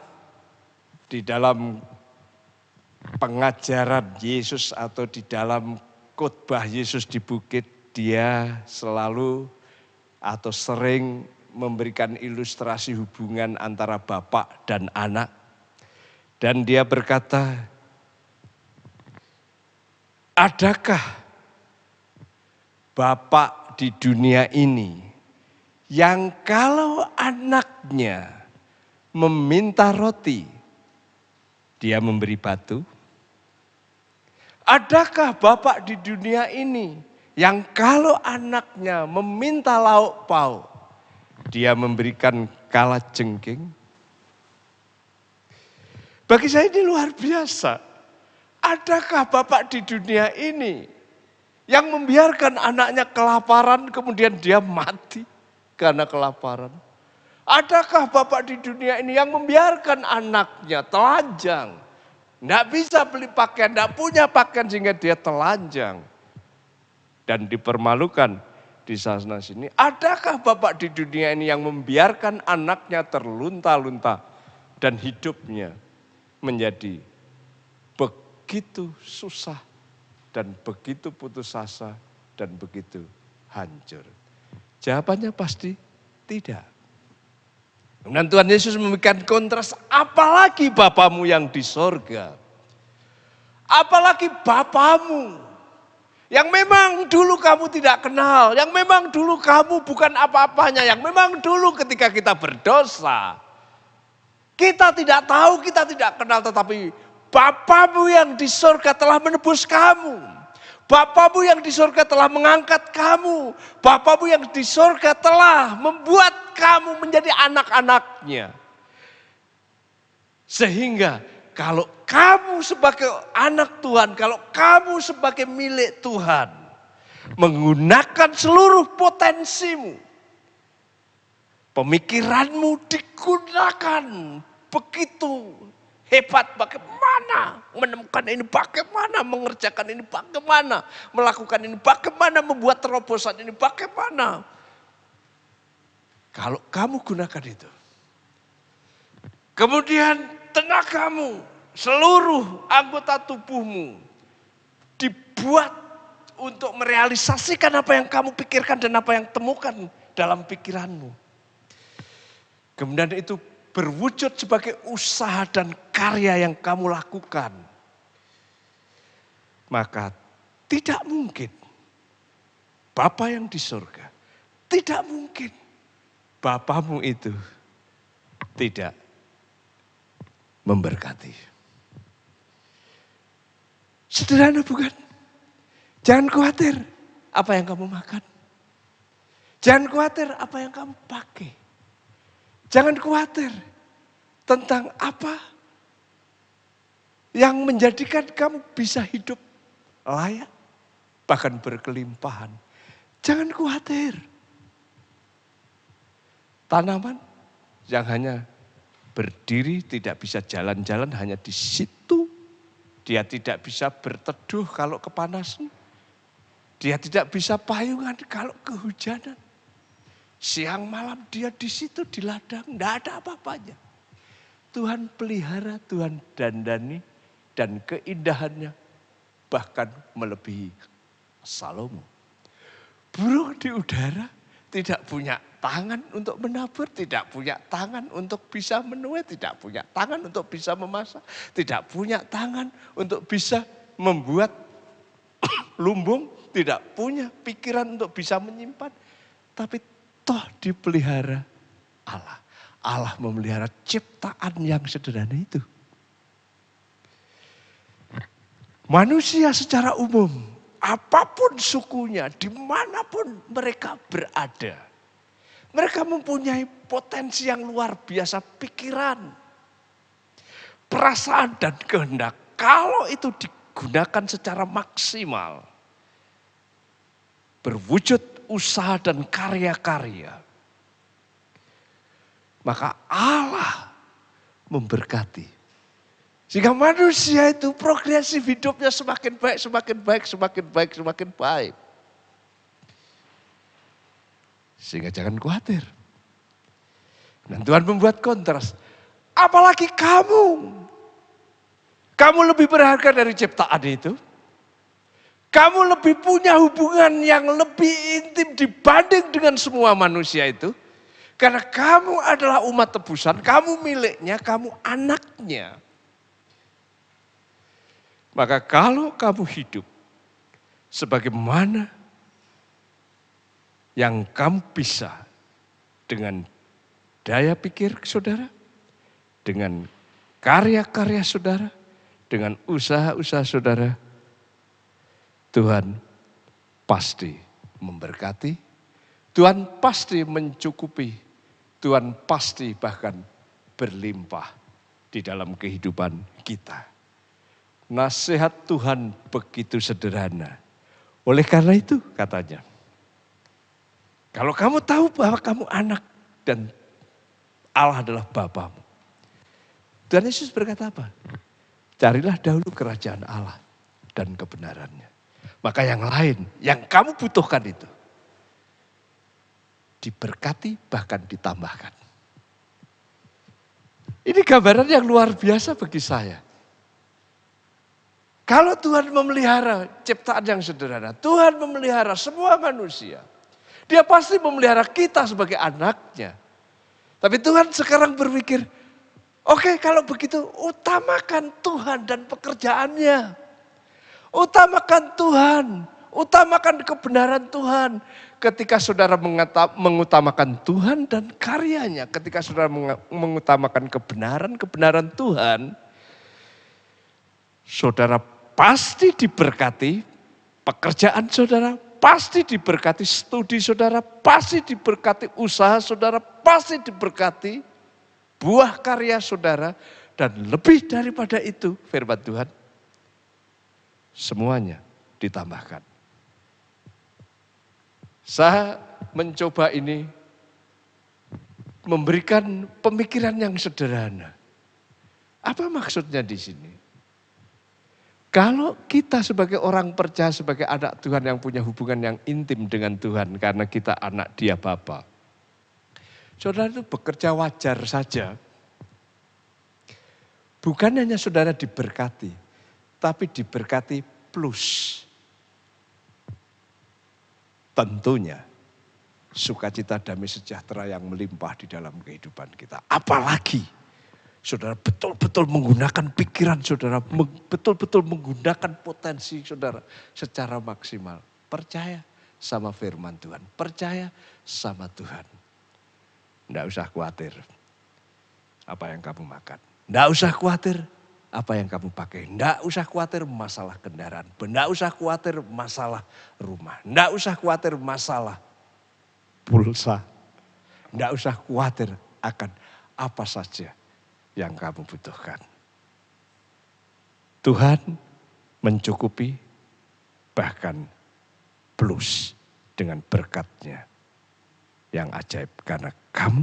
di dalam pengajaran Yesus atau di dalam khotbah Yesus di bukit, dia selalu atau sering memberikan ilustrasi hubungan antara bapak dan anak. Dan dia berkata, adakah bapak di dunia ini yang kalau anaknya meminta roti, dia memberi batu? Adakah bapak di dunia ini yang kalau anaknya meminta lauk pauk, dia memberikan kalajengking? Bagi saya ini luar biasa. Adakah bapak di dunia ini yang membiarkan anaknya kelaparan kemudian dia mati karena kelaparan? Adakah bapak di dunia ini yang membiarkan anaknya telanjang? Tidak bisa beli pakaian, tidak punya pakaian sehingga dia telanjang. Dan dipermalukan di sana sini. Adakah bapak di dunia ini yang membiarkan anaknya terlunta-lunta dan hidupnya menjadi begitu susah dan begitu putus asa dan begitu hancur? Jawabannya pasti tidak. Kemudian Tuhan Yesus memberikan kontras, apalagi Bapamu yang di sorga. Apalagi Bapamu yang memang dulu kamu tidak kenal, yang memang dulu kamu bukan apa-apanya, yang memang dulu ketika kita berdosa, kita tidak tahu, kita tidak kenal, tetapi Bapamu yang di sorga telah menebus kamu. Bapamu yang di sorga telah mengangkat kamu. Bapamu yang di sorga telah membuat kamu menjadi anak-anaknya. Sehingga kalau kamu sebagai anak Tuhan, kalau kamu sebagai milik Tuhan, menggunakan seluruh potensimu, pemikiranmu digunakan begitu hebat, bagaimana menemukan ini, bagaimana mengerjakan ini, bagaimana melakukan ini, bagaimana membuat terobosan ini, bagaimana. Kalau kamu gunakan itu, kemudian tenagamu, seluruh anggota tubuhmu dibuat untuk merealisasikan apa yang kamu pikirkan dan apa yang temukan dalam pikiranmu. Kemudian itu berwujud sebagai usaha dan karya yang kamu lakukan. Maka tidak mungkin Bapa yang di surga, tidak mungkin Bapamu itu tidak memberkati. Sederhana bukan? Jangan khawatir apa yang kamu makan. Jangan khawatir apa yang kamu pakai. Jangan khawatir tentang apa yang menjadikan kamu bisa hidup layak, bahkan berkelimpahan. Jangan khawatir. Tanaman yang hanya berdiri tidak bisa jalan-jalan hanya di situ. Dia tidak bisa berteduh kalau kepanasan. Dia tidak bisa payungan kalau kehujanan. Siang malam dia di situ di ladang, tidak ada apa-apanya. Tuhan pelihara, Tuhan dandani, dan keindahannya bahkan melebihi Salomo. Burung di udara tidak punya tangan untuk menabur, tidak punya tangan untuk bisa menuai, tidak punya tangan untuk bisa memasak, tidak punya tangan untuk bisa membuat lumbung, tidak punya pikiran untuk bisa menyimpan. Tapi toh dipelihara Allah. Allah memelihara ciptaan yang sederhana itu. Manusia secara umum, apapun sukunya, dimanapun mereka berada, mereka mempunyai potensi yang luar biasa, pikiran, perasaan dan kehendak. Kalau itu digunakan secara maksimal, berwujud usaha dan karya-karya, maka Allah memberkati. Sehingga manusia itu progresif hidupnya semakin baik, semakin baik, semakin baik, semakin baik. Sehingga jangan khawatir. Dan Tuhan membuat kontras. Apalagi kamu. Kamu lebih berharga dari ciptaan itu. Kamu lebih punya hubungan yang lebih intim dibanding dengan semua manusia itu. Karena kamu adalah umat tebusan, kamu miliknya, kamu anaknya. Maka kalau kamu hidup sebagaimana yang kamu bisa dengan daya pikir saudara, dengan karya-karya saudara, dengan usaha-usaha saudara, Tuhan pasti memberkati, Tuhan pasti mencukupi, Tuhan pasti bahkan berlimpah di dalam kehidupan kita. Nasihat Tuhan begitu sederhana. Oleh karena itu katanya, kalau kamu tahu bahwa kamu anak dan Allah adalah Bapamu. Tuhan Yesus berkata apa? Carilah dahulu kerajaan Allah dan kebenarannya. Maka yang lain, yang kamu butuhkan itu, diberkati bahkan ditambahkan. Ini gambaran yang luar biasa bagi saya. Kalau Tuhan memelihara ciptaan yang sederhana, Tuhan memelihara semua manusia. Dia pasti memelihara kita sebagai anaknya. Tapi Tuhan sekarang berpikir, oke, kalau begitu utamakan Tuhan dan pekerjaannya. Utamakan Tuhan, utamakan kebenaran Tuhan. Ketika saudara mengutamakan Tuhan dan karyanya, ketika saudara mengutamakan kebenaran Tuhan, saudara pasti diberkati, pekerjaan saudara pasti diberkati, studi saudara pasti diberkati, usaha saudara pasti diberkati, buah karya saudara, dan lebih daripada itu firman Tuhan, semuanya ditambahkan. Saya mencoba ini memberikan pemikiran yang sederhana. Apa maksudnya di sini? Kalau kita sebagai orang percaya, sebagai anak Tuhan yang punya hubungan yang intim dengan Tuhan, karena kita anak Dia Bapa, saudara itu bekerja wajar saja. Bukan hanya saudara diberkati, tapi diberkati plus. Tentunya sukacita, damai sejahtera yang melimpah di dalam kehidupan kita. Apalagi saudara betul-betul menggunakan pikiran saudara, betul-betul menggunakan potensi saudara secara maksimal. Percaya sama firman Tuhan, percaya sama Tuhan. Tidak usah khawatir apa yang kamu makan. Tidak usah khawatir apa yang kamu pakai. Tidak usah khawatir masalah kendaraan. Tidak usah khawatir masalah rumah. Tidak usah khawatir masalah pulsa. Tidak usah khawatir akan apa saja yang kamu butuhkan. Tuhan mencukupi, bahkan plus dengan berkat-Nya yang ajaib. Karena kamu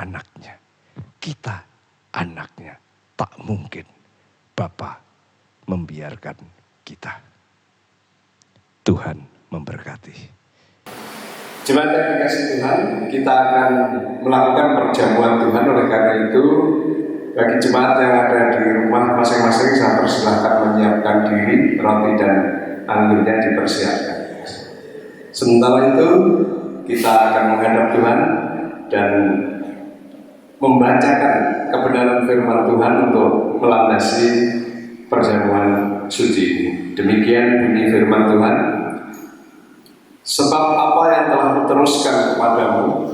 anaknya, kita anaknya. Tak mungkin Bapa membiarkan kita. Tuhan memberkati. Jemaat yang dikasih Tuhan, kita akan melakukan perjamuan Tuhan. Oleh karena itu, bagi jemaat yang ada di rumah masing-masing, saya persilahkan menyiapkan diri, roti dan anggurnya dipersiapkan. Sementara itu, kita akan menghadap Tuhan dan membacakan kebenaran firman Tuhan untuk melandasi perjamuan suci ini. Demikian bunyi firman Tuhan. Sebab apa yang telah kuteruskan kepadamu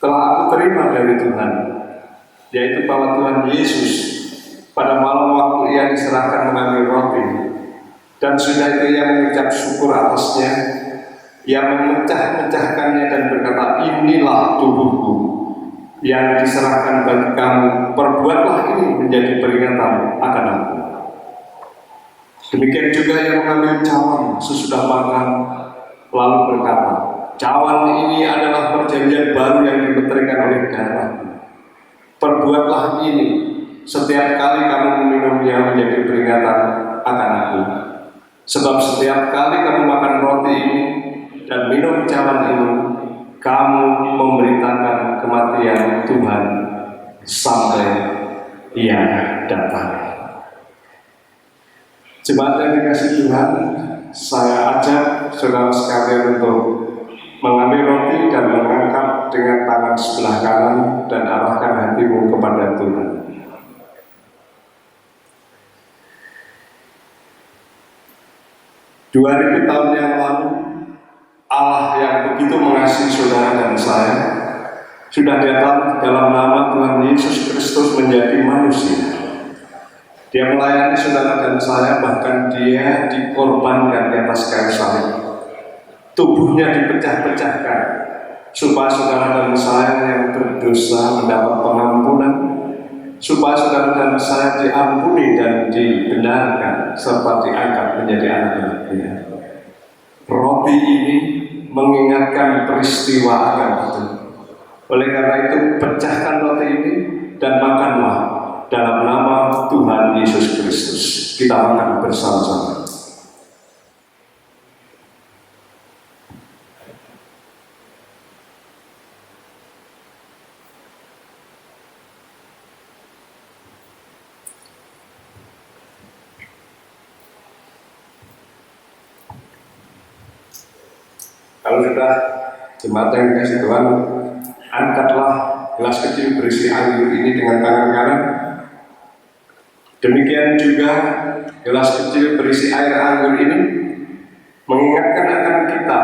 telah aku terima dari Tuhan, yaitu bahwa Tuhan Yesus pada malam waktu Ia diserahkan mengambil roti, dan sudah itu Ia mengucap syukur atasnya, Ia memecah-mecahkannya dan berkata, inilah tubuhku yang diserahkan bagi kamu, perbuatlah ini menjadi peringatan akan aku. Demikian juga Ia mengambil cawan sesudah makan, lalu berkata, cawan ini adalah perjanjian baru yang dimeteraikan oleh darah. Perbuatlah ini setiap kali kamu meminumnya menjadi peringatan akan aku. Sebab setiap kali kamu makan roti ini dan minum cawan ini, kamu memberitakan kematian Tuhan sampai Ia datang. Jemaat yang dikasih Tuhan, saya ajak saudara sekalian untuk mengambil roti dan mengangkat dengan tangan sebelah kanan dan arahkan hatimu kepada Tuhan. Dua ribu tahun yang lalu, Allah yang begitu mengasihi saudara dan saya sudah datang dalam nama Tuhan Yesus Kristus menjadi manusia. Dia melayani saudara dan saya, bahkan Dia dikorbankan di atas kayu salib. Tubuhnya dipecah-pecahkan supaya saudara dan saya yang berdosa mendapat pengampunan, supaya saudara dan saya diampuni dan dibenarkan serta diangkat menjadi anak-anak Dia. Roti ini mengingatkan peristiwa akan itu. Oleh karena itu, pecahkan roti ini dan makanlah dalam nama Tuhan Yesus Kristus. Kita makan bersama-sama. Kalau sudah Jemaat yang dikasih Tuhan, angkatlah gelas kecil berisi anggur ini dengan tangan kanan. Demikian juga gelas kecil berisi air anggur ini mengingatkan akan kita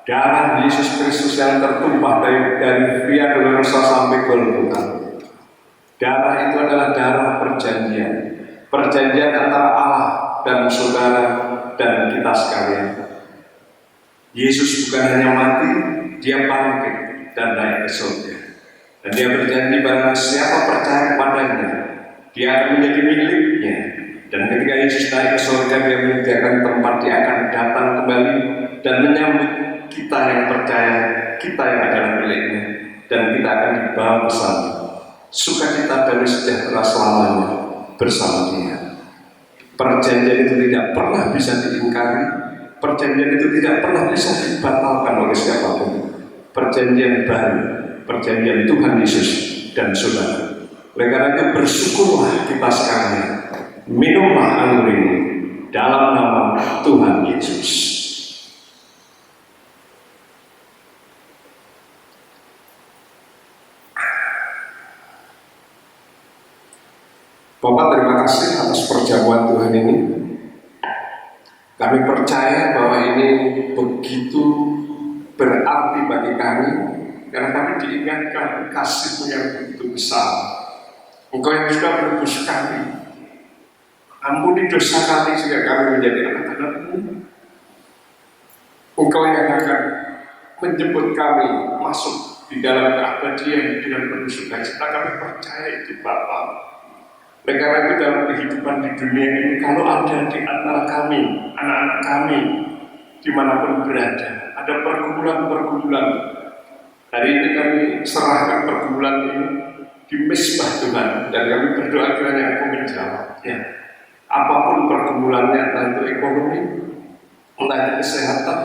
darah Yesus Kristus yang tertumpah dari Via Dolorosa sampai Golgota. Darah itu adalah darah perjanjian, perjanjian antara Allah dan saudara dan kita sekalian. Yesus bukan hanya mati, dia bangkit dan naik ke surga. Dan dia berjanji barang siapa percaya kepadanya, dia akan menjadi miliknya. Dan ketika Yesus naik ke surga, dia menyediakan tempat, dia akan datang kembali dan menyambut kita yang percaya, kita yang adalah miliknya. Dan kita akan dibawa bersama, sukacita dan sejahtera selamanya bersama dia. Perjanjian itu tidak pernah bisa diingkari, perjanjian itu tidak pernah bisa dibatalkan oleh siapapun. Perjanjian baru, perjanjian Tuhan Yesus dan saudara. Oleh karena itu bersyukurlah kita sekalian, minumlah anggur ini dalam nama Tuhan Yesus. Bapak, terima kasih atas perjamuan Tuhan ini. Kami percaya bahwa ini begitu berarti bagi kami, karena kami diingatkan kasih-Mu yang begitu besar. Engkau yang sudah menebus kami, ampuni dosa kami sehingga kami menjadi anak-anak-Mu. Engkau yang akan menjemput kami masuk di dalam keabadian dengan penuh sukacita. Kami percaya itu Bapa. Oleh karena itu dalam kehidupan di dunia ini, kalau ada di antara kami, anak-anak kami, dimanapun berada, ada pergumulan-pergumulan, hari ini kami serahkan pergumulan ini di mezbah Tuhan, dan kami berdoa kiranya Engkau menjawab. Ya, apapun pergumulannya, entah itu ekonomi, entah itu kesehatan,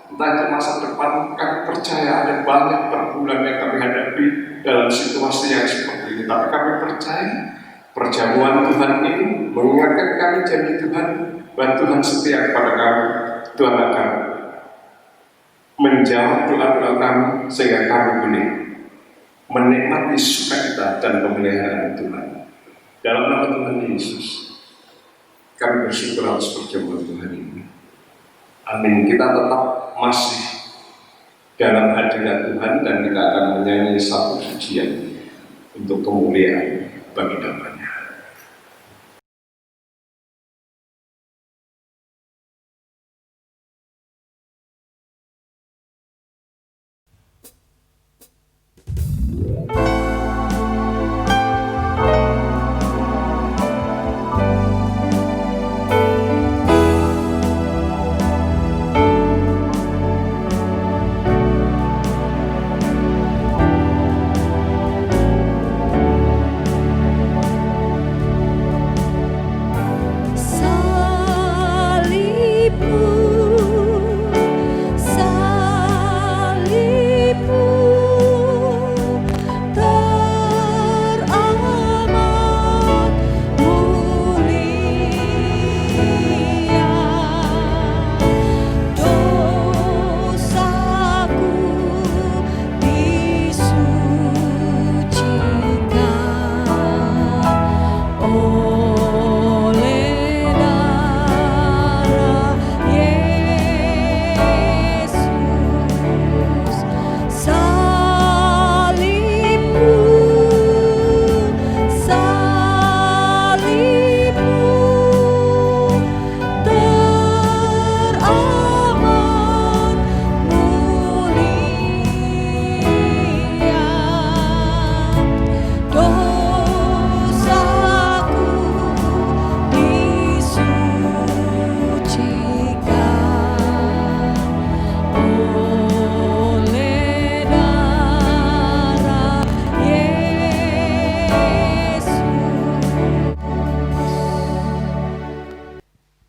entah itu masa depan, kami percaya ada banyak pergumulan yang kami hadapi dalam situasi yang seperti ini. Tapi kami percaya perjamuan Tuhan ini mengingatkan kami janji Tuhan, bahwa Tuhan setia kepada kami. Tuhan akan menjawab doa-doa kami sehingga kami boleh menikmati sukacita dan pemeliharaan Tuhan. Dalam nama Tuhan Yesus, kami bersyukur atas perjamuan Tuhan ini. Amin. Kita tetap masih dalam hadirat Tuhan dan kita akan menyanyi satu pujian untuk kemuliaan bagi namanya.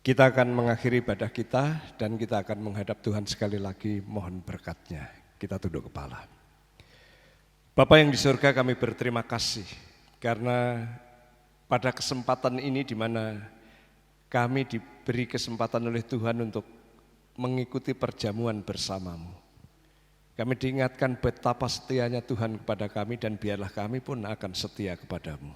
Kita akan mengakhiri ibadah kita dan kita akan menghadap Tuhan sekali lagi, mohon berkat-Nya. Kita tunduk kepala. Bapa yang di surga, kami berterima kasih karena pada kesempatan ini di mana kami diberi kesempatan oleh Tuhan untuk mengikuti perjamuan bersama-Mu. Kami diingatkan betapa setianya Tuhan kepada kami dan biarlah kami pun akan setia kepadamu.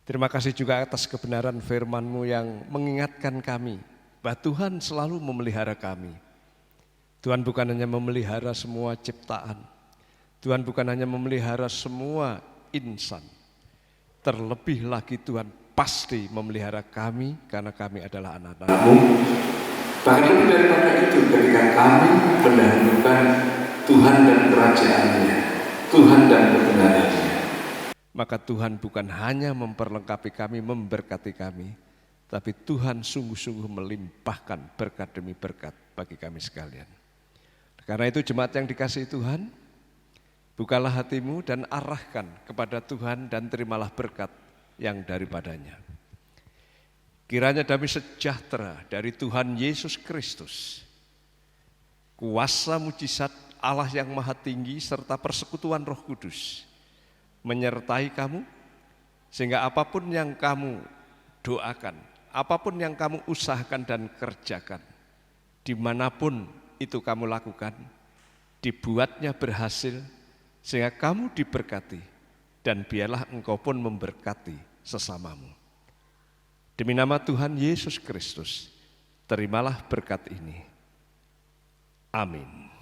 Terima kasih juga atas kebenaran firman-Mu yang mengingatkan kami bahwa Tuhan selalu memelihara kami. Tuhan bukan hanya memelihara semua ciptaan, Tuhan bukan hanya memelihara semua insan, terlebih lagi Tuhan pasti memelihara kami karena kami adalah anak-anak-Mu. Bahkan lebih daripada itu, ketika kami mendahulukan Tuhan dan kerajaan-Nya, Tuhan dan kebenaran-Nya, maka Tuhan bukan hanya memperlengkapi kami, memberkati kami, tapi Tuhan sungguh-sungguh melimpahkan berkat demi berkat bagi kami sekalian. Karena itu jemaat yang dikasihi Tuhan, bukalah hatimu dan arahkan kepada Tuhan dan terimalah berkat yang daripadanya. Kiranya damai sejahtera dari Tuhan Yesus Kristus, kuasa mujizat Allah yang maha tinggi serta persekutuan Roh Kudus menyertai kamu, sehingga apapun yang kamu doakan, apapun yang kamu usahakan dan kerjakan, dimanapun itu kamu lakukan, dibuatnya berhasil, sehingga kamu diberkati, dan biarlah engkau pun memberkati sesamamu. Demi nama Tuhan Yesus Kristus, terimalah berkat ini. Amin.